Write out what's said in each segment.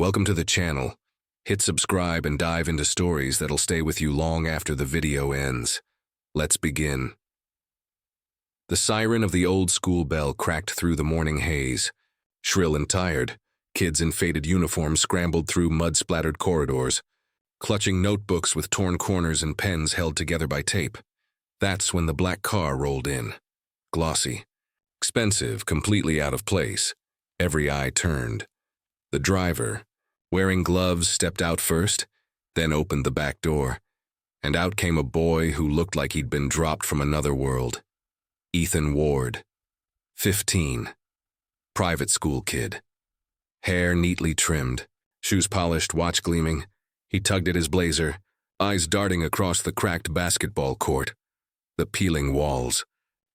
Welcome to the channel. Hit subscribe and dive into stories that'll stay with you long after the video ends. Let's begin. The siren of the old school bell cracked through the morning haze. Shrill and tired, kids in faded uniforms scrambled through mud-splattered corridors, clutching notebooks with torn corners and pens held together by tape. That's when the black car rolled in. Glossy, expensive, completely out of place. Every eye turned. The driver, wearing gloves, stepped out first, then opened the back door, and out came a boy who looked like he'd been dropped from another world. Ethan Ward, 15, private school kid. Hair neatly trimmed, shoes polished, watch gleaming. He tugged at his blazer, eyes darting across the cracked basketball court. The peeling walls,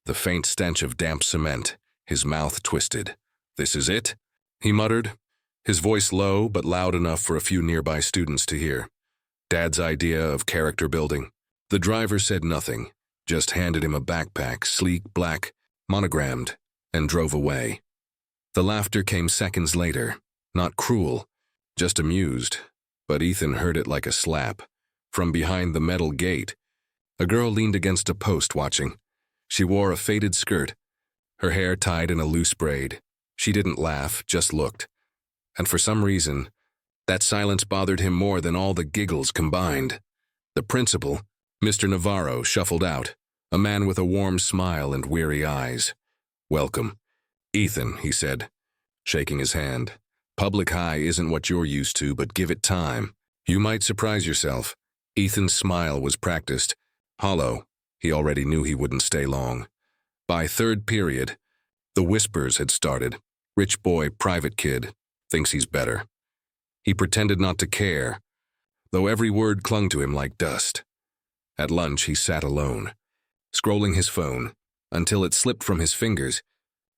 the faint stench of damp cement, his mouth twisted. "This is it?" he muttered, his voice low but loud enough for a few nearby students to hear. Dad's idea of character building. The driver said nothing, just handed him a backpack, sleek, black, monogrammed, and drove away. The laughter came seconds later, not cruel, just amused, but Ethan heard it like a slap. From behind the metal gate, a girl leaned against a post watching. She wore a faded skirt, her hair tied in a loose braid. She didn't laugh, just looked. And for some reason, that silence bothered him more than all the giggles combined. The principal, Mr. Navarro, shuffled out, a man with a warm smile and weary eyes. "Welcome, Ethan," he said, shaking his hand. "Public high isn't what you're used to, but give it time. You might surprise yourself." Ethan's smile was practiced, hollow. He already knew he wouldn't stay long. By third period, the whispers had started. Rich boy, private kid, thinks he's better. He pretended not to care, though every word clung to him like dust. At lunch, he sat alone, scrolling his phone, until it slipped from his fingers,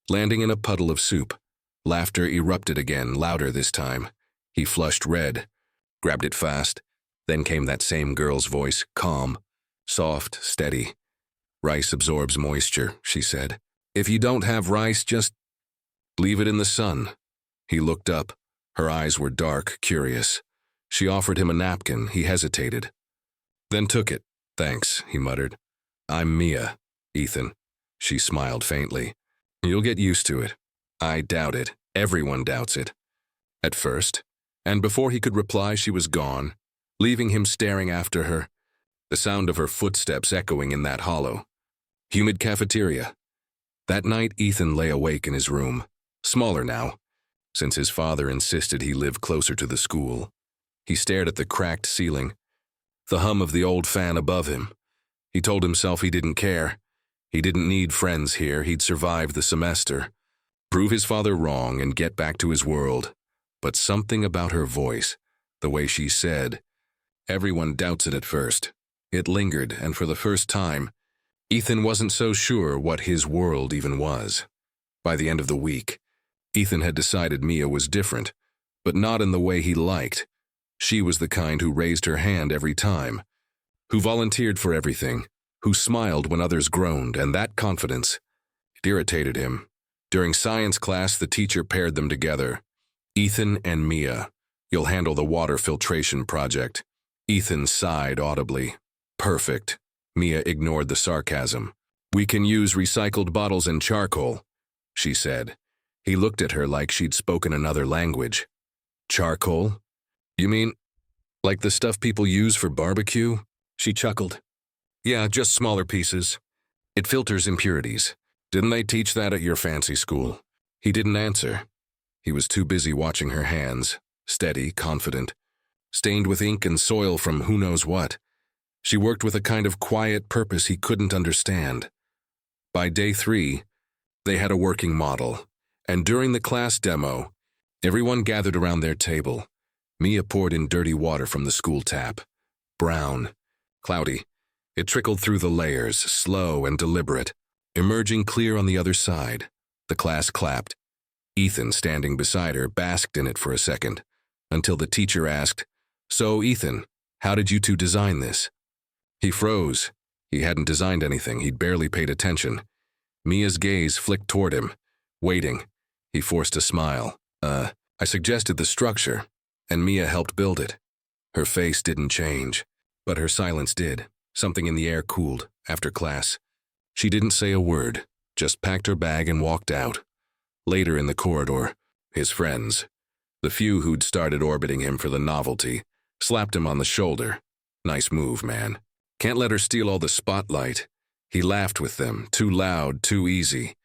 landing in a puddle of soup. Laughter erupted again, louder this time. He flushed red, grabbed it fast. Then came that same girl's voice, calm, soft, steady. "Rice absorbs moisture," she said. "If you don't have rice, just leave it in the sun." He looked up. Her eyes were dark, curious. She offered him a napkin. He hesitated, then took it. "Thanks," he muttered. "I'm Mia, Ethan." She smiled faintly. "You'll get used to it." "I doubt it. Everyone doubts it." At first. And before he could reply, she was gone, leaving him staring after her, the sound of her footsteps echoing in that hollow, humid cafeteria. That night, Ethan lay awake in his room, smaller now, since his father insisted he live closer to the school. He stared at the cracked ceiling, the hum of the old fan above him. He told himself he didn't care. He didn't need friends here. He'd survive the semester, prove his father wrong, and get back to his world. But something about her voice, the way she said, "Everyone doubts it at first." It lingered, and for the first time, Ethan wasn't so sure what his world even was. By the end of the week, Ethan had decided Mia was different, but not in the way he liked. She was the kind who raised her hand every time, who volunteered for everything, who smiled when others groaned, and that confidence, it irritated him. During science class, the teacher paired them together. "Ethan and Mia, you'll handle the water filtration project." Ethan sighed audibly. "Perfect." Mia ignored the sarcasm. "We can use recycled bottles and charcoal," she said. He looked at her like she'd spoken another language. "Charcoal? You mean like the stuff people use for barbecue?" She chuckled. "Yeah, just smaller pieces. It filters impurities. Didn't they teach that at your fancy school?" He didn't answer. He was too busy watching her hands, steady, confident, stained with ink and soil from who knows what. She worked with a kind of quiet purpose he couldn't understand. By day 3, they had a working model, and during the class demo, everyone gathered around their table. Mia poured in dirty water from the school tap. Brown, cloudy. It trickled through the layers, slow and deliberate, emerging clear on the other side. The class clapped. Ethan, standing beside her, basked in it for a second, until the teacher asked, "So, Ethan, how did you two design this?" He froze. He hadn't designed anything. He'd barely paid attention. Mia's gaze flicked toward him, waiting. He forced a smile. I suggested the structure. and Mia helped build it. Her face didn't change, but her silence did. Something in the air cooled after class. She didn't say a word, just packed her bag and walked out. Later in the corridor, his friends, the few who'd started orbiting him for the novelty, slapped him on the shoulder. Nice move, man. Can't let her steal all the spotlight. He laughed with them, too loud, too easy.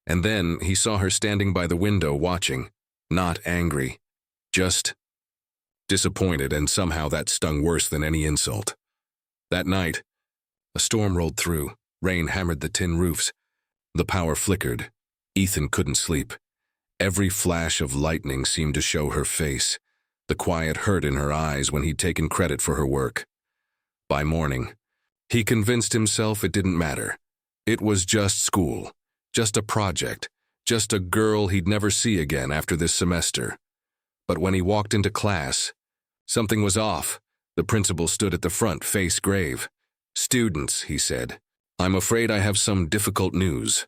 And then he saw her standing by the window watching, not angry, just disappointed, and somehow that stung worse than any insult. That night, a storm rolled through. Rain hammered the tin roofs. The power flickered. Ethan couldn't sleep. Every flash of lightning seemed to show her face, the quiet hurt in her eyes when he'd taken credit for her work. By morning, he convinced himself it didn't matter. It was just school, just a project, just a girl he'd never see again after this semester. But when he walked into class, something was off. The principal stood at the front, face grave. "Students," he said, "I'm afraid I have some difficult news."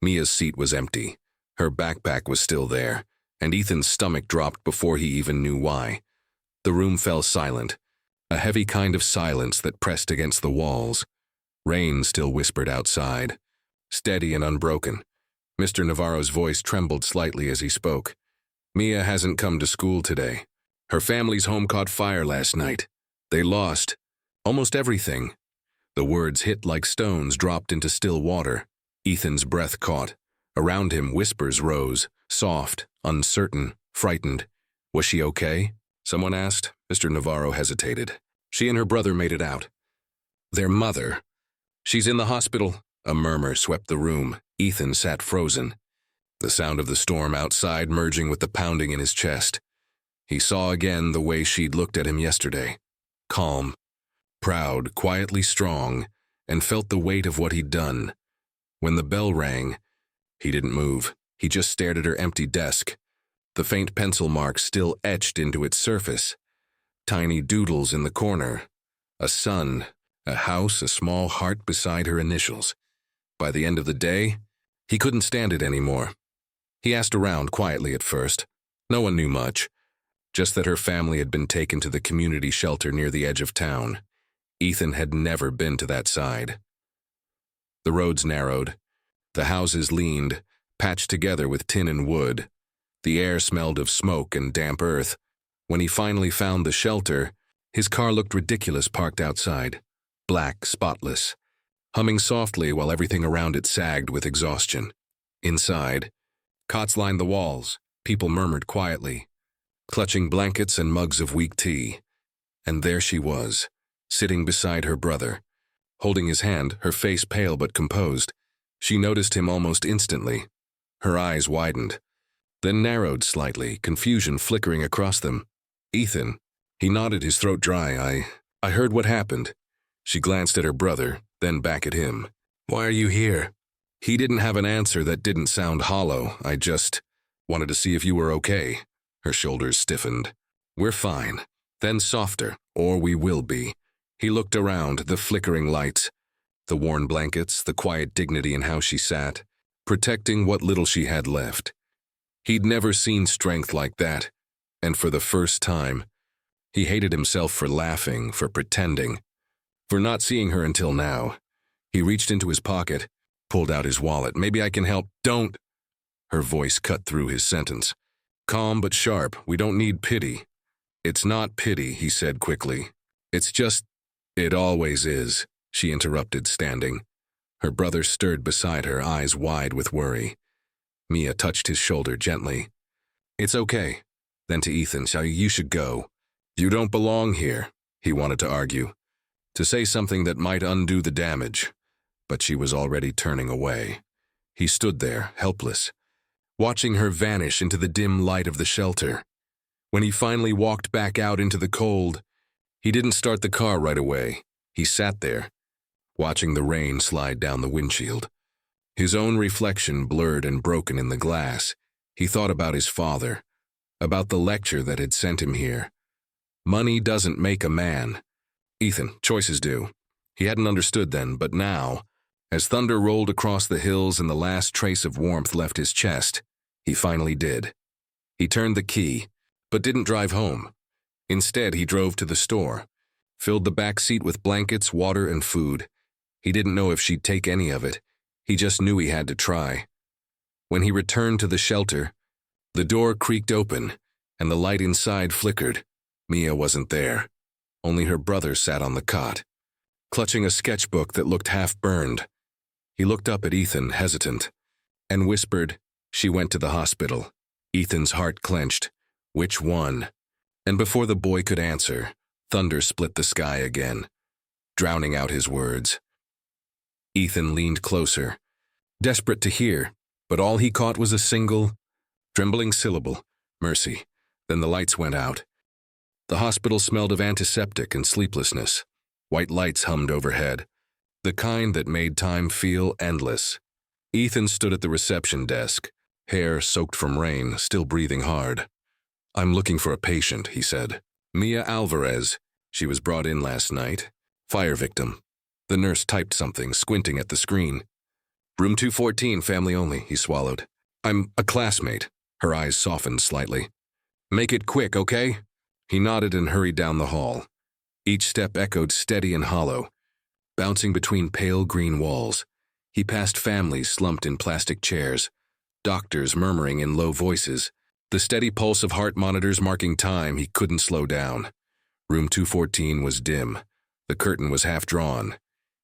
Mia's seat was empty. Her backpack was still there, and Ethan's stomach dropped before he even knew why. The room fell silent, a heavy kind of silence that pressed against the walls. Rain still whispered outside, steady and unbroken. Mr. Navarro's voice trembled slightly as he spoke. "Mia hasn't come to school today. Her family's home caught fire last night. They lost almost everything." The words hit like stones dropped into still water. Ethan's breath caught. Around him, whispers rose, soft, uncertain, frightened. "Was she okay?" someone asked. Mr. Navarro hesitated. "She and her brother made it out. Their mother. She's in the hospital." A murmur swept the room. Ethan sat frozen, the sound of the storm outside merging with the pounding in his chest. He saw again the way she'd looked at him yesterday. Calm, proud, quietly strong, and felt the weight of what he'd done. When the bell rang, he didn't move. He just stared at her empty desk, the faint pencil marks still etched into its surface. Tiny doodles in the corner. A sun, a house, a small heart beside her initials. By the end of the day, he couldn't stand it anymore. He asked around quietly at first. No one knew much, just that her family had been taken to the community shelter near the edge of town. Ethan had never been to that side. The roads narrowed. The houses leaned, patched together with tin and wood. The air smelled of smoke and damp earth. When he finally found the shelter, his car looked ridiculous parked outside. Black, spotless, humming softly while everything around it sagged with exhaustion. Inside, cots lined the walls. People murmured quietly, clutching blankets and mugs of weak tea. And there she was, sitting beside her brother, holding his hand, her face pale but composed. She noticed him almost instantly. Her eyes widened, then narrowed slightly, confusion flickering across them. "Ethan." He nodded, his throat dry. I heard what happened." She glanced at her brother, then back at him. "Why are you here?" He didn't have an answer that didn't sound hollow. "I just wanted to see if you were okay." Her shoulders stiffened. "We're fine." Then softer, "Or we will be." He looked around, the flickering lights, the worn blankets, the quiet dignity in how she sat, protecting what little she had left. He'd never seen strength like that, and for the first time, he hated himself for laughing, for pretending, for not seeing her until now. He reached into his pocket, pulled out his wallet. "Maybe I can help." "Don't." Her voice cut through his sentence. Calm but sharp. "We don't need pity." "It's not pity," he said quickly. "It's just, it always is," she interrupted, standing. Her brother stirred beside her, eyes wide with worry. Mia touched his shoulder gently. "It's okay." Then to Ethan, "So you should go. You don't belong here," he wanted to argue, to say something that might undo the damage, but she was already turning away. He stood there, helpless, watching her vanish into the dim light of the shelter. When he finally walked back out into the cold, he didn't start the car right away. He sat there, watching the rain slide down the windshield. His own reflection blurred and broken in the glass. He thought about his father, about the lecture that had sent him here. Money doesn't make a man. Ethan, choices do. He hadn't understood then, but now, as thunder rolled across the hills and the last trace of warmth left his chest, he finally did. He turned the key, but didn't drive home. Instead, he drove to the store, filled the back seat with blankets, water, and food. He didn't know if she'd take any of it. He just knew he had to try. When he returned to the shelter, the door creaked open, and the light inside flickered. Mia wasn't there. Only her brother sat on the cot, clutching a sketchbook that looked half-burned. He looked up at Ethan, hesitant, and whispered, "She went to the hospital." Ethan's heart clenched. Which one? And before the boy could answer, thunder split the sky again, drowning out his words. Ethan leaned closer, desperate to hear, but all he caught was a single, trembling syllable, "Mercy." Then the lights went out. The hospital smelled of antiseptic and sleeplessness. White lights hummed overhead, the kind that made time feel endless. Ethan stood at the reception desk, hair soaked from rain, still breathing hard. "I'm looking for a patient," he said. "Mia Alvarez. She was brought in last night. Fire victim." The nurse typed something, squinting at the screen. "Room 214, family only," he swallowed. "I'm a classmate." Her eyes softened slightly. "Make it quick, okay?" He nodded and hurried down the hall. Each step echoed steady and hollow, bouncing between pale green walls. He passed families slumped in plastic chairs, doctors murmuring in low voices, the steady pulse of heart monitors marking time. He couldn't slow down. Room 214 was dim. The curtain was half drawn.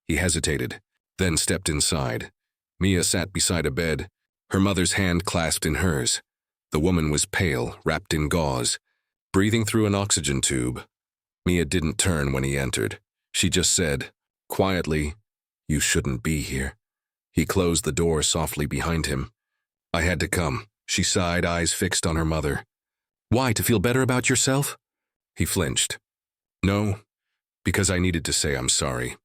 He hesitated, then stepped inside. Mia sat beside a bed, her mother's hand clasped in hers. The woman was pale, wrapped in gauze, breathing through an oxygen tube. Mia didn't turn when he entered. She just said, quietly, "You shouldn't be here." He closed the door softly behind him. "I had to come," she sighed, eyes fixed on her mother. "Why, to feel better about yourself?" He flinched. "No, because I needed to say I'm sorry."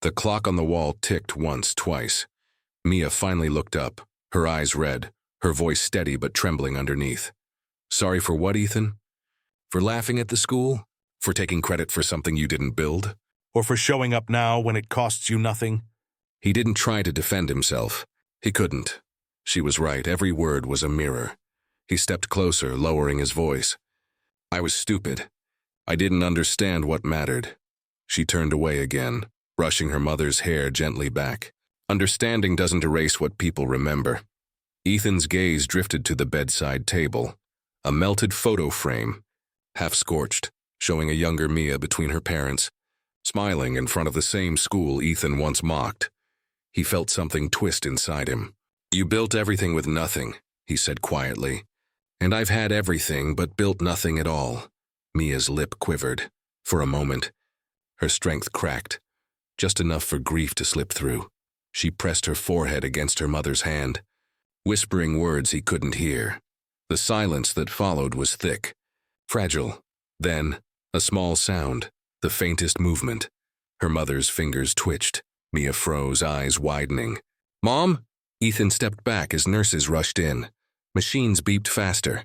The clock on the wall ticked once, twice. Mia finally looked up, her eyes red, her voice steady but trembling underneath. "Sorry for what, Ethan? For laughing at the school? For taking credit for something you didn't build? Or for showing up now when it costs you nothing?" He didn't try to defend himself. He couldn't. She was right. Every word was a mirror. He stepped closer, lowering his voice. "I was stupid. I didn't understand what mattered." She turned away again, brushing her mother's hair gently back. Understanding doesn't erase what people remember. Ethan's gaze drifted to the bedside table, a melted photo frame, half-scorched, showing a younger Mia between her parents, smiling in front of the same school Ethan once mocked. He felt something twist inside him. "You built everything with nothing," he said quietly. "And I've had everything but built nothing at all." Mia's lip quivered. For a moment, her strength cracked, just enough for grief to slip through. She pressed her forehead against her mother's hand, whispering words he couldn't hear. The silence that followed was thick, fragile. Then, a small sound, the faintest movement. Her mother's fingers twitched. Mia froze, eyes widening. "Mom?" Ethan stepped back as nurses rushed in. Machines beeped faster.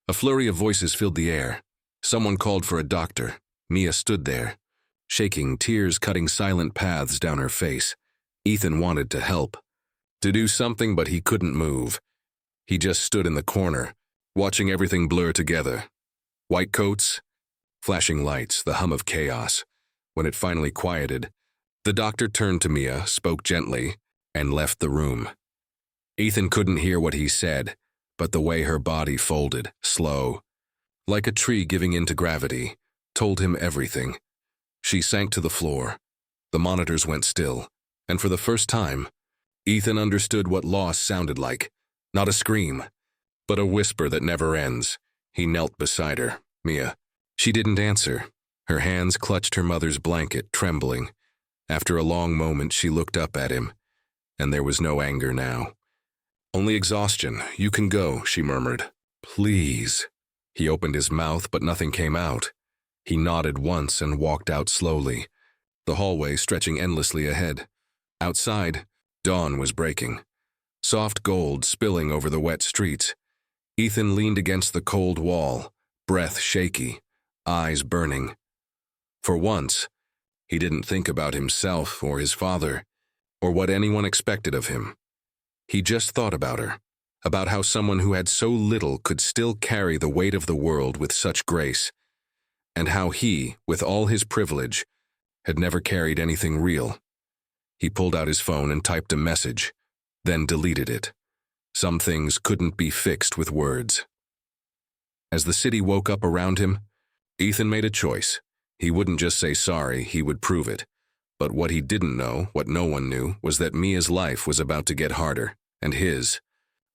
A flurry of voices filled the air. Someone called for a doctor. Mia stood there, shaking, tears cutting silent paths down her face. Ethan wanted to help, to do something, but he couldn't move. He just stood in the corner, watching everything blur together. White coats, flashing lights, the hum of chaos. When it finally quieted, the doctor turned to Mia, spoke gently, and left the room. Ethan couldn't hear what he said, but the way her body folded, slow, like a tree giving in to gravity, told him everything. She sank to the floor. The monitors went still, and for the first time, Ethan understood what loss sounded like. Not a scream, but a whisper that never ends. He knelt beside her. "Mia." She didn't answer. Her hands clutched her mother's blanket, trembling. After a long moment, she looked up at him, and there was no anger now. "Only exhaustion. You can go," she murmured. "Please." He opened his mouth, but nothing came out. He nodded once and walked out slowly, the hallway stretching endlessly ahead. Outside, dawn was breaking, soft gold spilling over the wet streets. Ethan leaned against the cold wall, breath shaky, eyes burning. For once, he didn't think about himself or his father, or what anyone expected of him. He just thought about her, about how someone who had so little could still carry the weight of the world with such grace. and how he, with all his privilege, had never carried anything real. He pulled out his phone and typed a message, then deleted it. Some things couldn't be fixed with words. As the city woke up around him, Ethan made a choice. He wouldn't just say sorry, he would prove it. But what he didn't know, what no one knew, was that Mia's life was about to get harder, and his,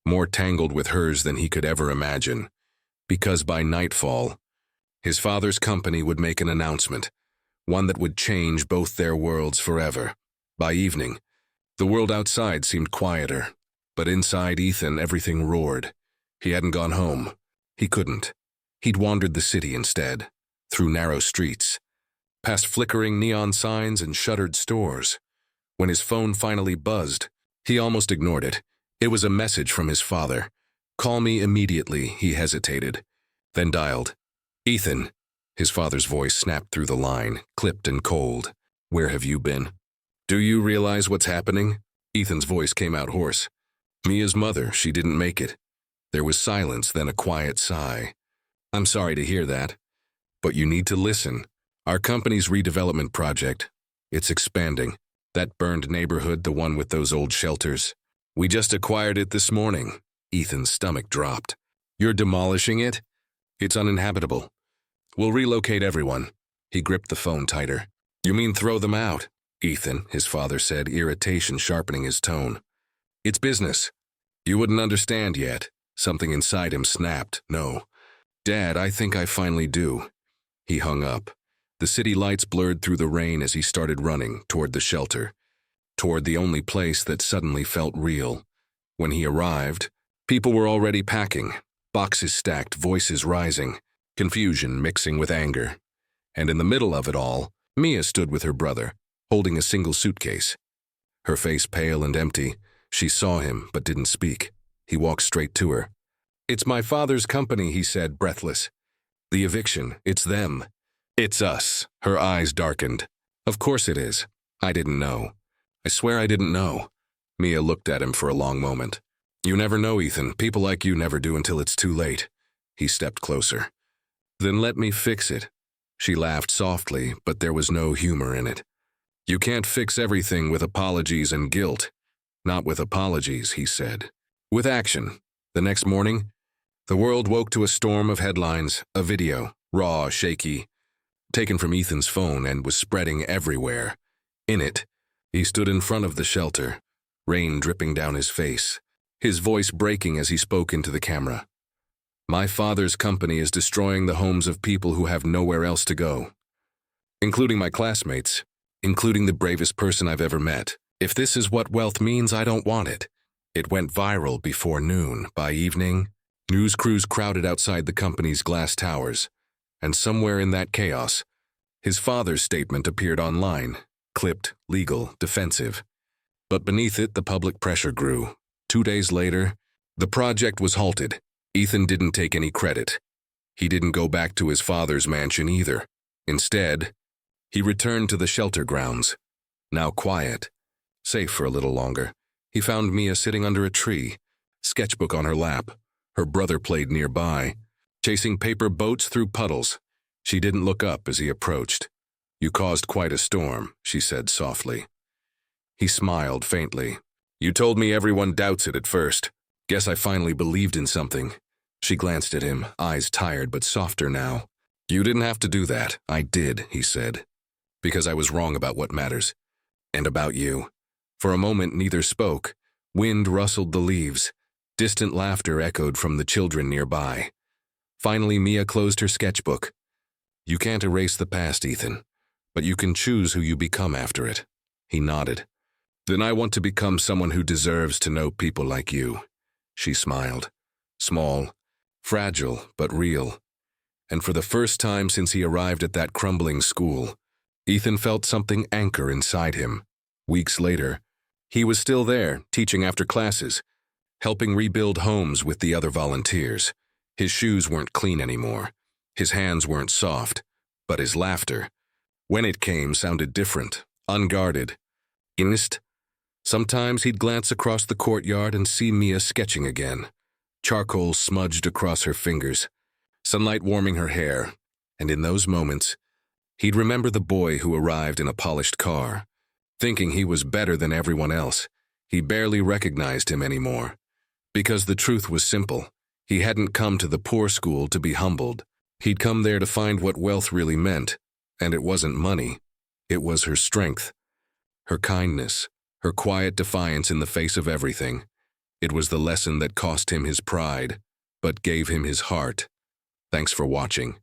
more tangled with hers than he could ever imagine. Because by nightfall, his father's company would make an announcement, one that would change both their worlds forever. By evening, the world outside seemed quieter, but inside Ethan everything roared. He hadn't gone home. He couldn't. He'd wandered the city instead, through narrow streets, past flickering neon signs and shuttered stores. When his phone finally buzzed, he almost ignored it. It was a message from his father. "Call me immediately," he hesitated, then dialed. "Ethan," his father's voice snapped through the line, clipped and cold. "Where have you been? Do you realize what's happening?" Ethan's voice came out hoarse. "Mia's mother, she didn't make it." There was silence, then a quiet sigh. "I'm sorry to hear that, but you need to listen. Our company's redevelopment project, it's expanding. That burned neighborhood, the one with those old shelters. We just acquired it this morning." Ethan's stomach dropped. "You're demolishing it? It's uninhabitable. We'll relocate everyone." He gripped the phone tighter. "You mean throw them out?" "Ethan," his father said, irritation sharpening his tone. "It's business. You wouldn't understand yet." Something inside him snapped. "No. Dad, I think I finally do." He hung up. The city lights blurred through the rain as he started running toward the shelter, toward the only place that suddenly felt real. When he arrived, people were already packing, boxes stacked, voices rising, confusion mixing with anger. And in the middle of it all, Mia stood with her brother, holding a single suitcase. Her face pale and empty, she saw him but didn't speak. He walked straight to her. "It's my father's company," he said, breathless. "The eviction, it's them. It's us." Her eyes darkened. "Of course it is. I didn't know. I swear I didn't know." Mia looked at him for a long moment. "You never know, Ethan. People like you never do until it's too late." He stepped closer. "Then let me fix it." She laughed softly, but there was no humor in it. "You can't fix everything with apologies and guilt." "Not with apologies," he said. "With action." The next morning, the world woke to a storm of headlines, a video, raw, shaky, taken from Ethan's phone and was spreading everywhere. In it, he stood in front of the shelter, rain dripping down his face, his voice breaking as he spoke into the camera. "My father's company is destroying the homes of people who have nowhere else to go, including my classmates, including the bravest person I've ever met. If this is what wealth means, I don't want it." It went viral before noon. By evening, news crews crowded outside the company's glass towers, and somewhere in that chaos, his father's statement appeared online, clipped, legal, defensive. But beneath it, the public pressure grew. 2 days later, the project was halted. Ethan didn't take any credit. He didn't go back to his father's mansion either. Instead, he returned to the shelter grounds. Now quiet, safe for a little longer. He found Mia sitting under a tree, sketchbook on her lap. Her brother played nearby, chasing paper boats through puddles. She didn't look up as he approached. "You caused quite a storm," she said softly. He smiled faintly. "You told me everyone doubts it at first. Guess I finally believed in something." She glanced at him, eyes tired but softer now. "You didn't have to do that." "I did," he said. "Because I was wrong about what matters. And about you." For a moment, neither spoke. Wind rustled the leaves. Distant laughter echoed from the children nearby. Finally, Mia closed her sketchbook. "You can't erase the past, Ethan, but you can choose who you become after it." He nodded. "Then I want to become someone who deserves to know people like you." She smiled. Small, fragile, but real. And for the first time since he arrived at that crumbling school, Ethan felt something anchor inside him. Weeks later, he was still there, teaching after classes, helping rebuild homes with the other volunteers. His shoes weren't clean anymore. His hands weren't soft, but his laughter, when it came, sounded different, unguarded. Earnest. Sometimes he'd glance across the courtyard and see Mia sketching again. Charcoal smudged across her fingers, sunlight warming her hair. And in those moments, he'd remember the boy who arrived in a polished car, thinking he was better than everyone else. He barely recognized him anymore. Because the truth was simple. He hadn't come to the poor school to be humbled. He'd come there to find what wealth really meant. And it wasn't money. It was her strength, her kindness, her quiet defiance in the face of everything. It was the lesson that cost him his pride, but gave him his heart. Thanks for watching.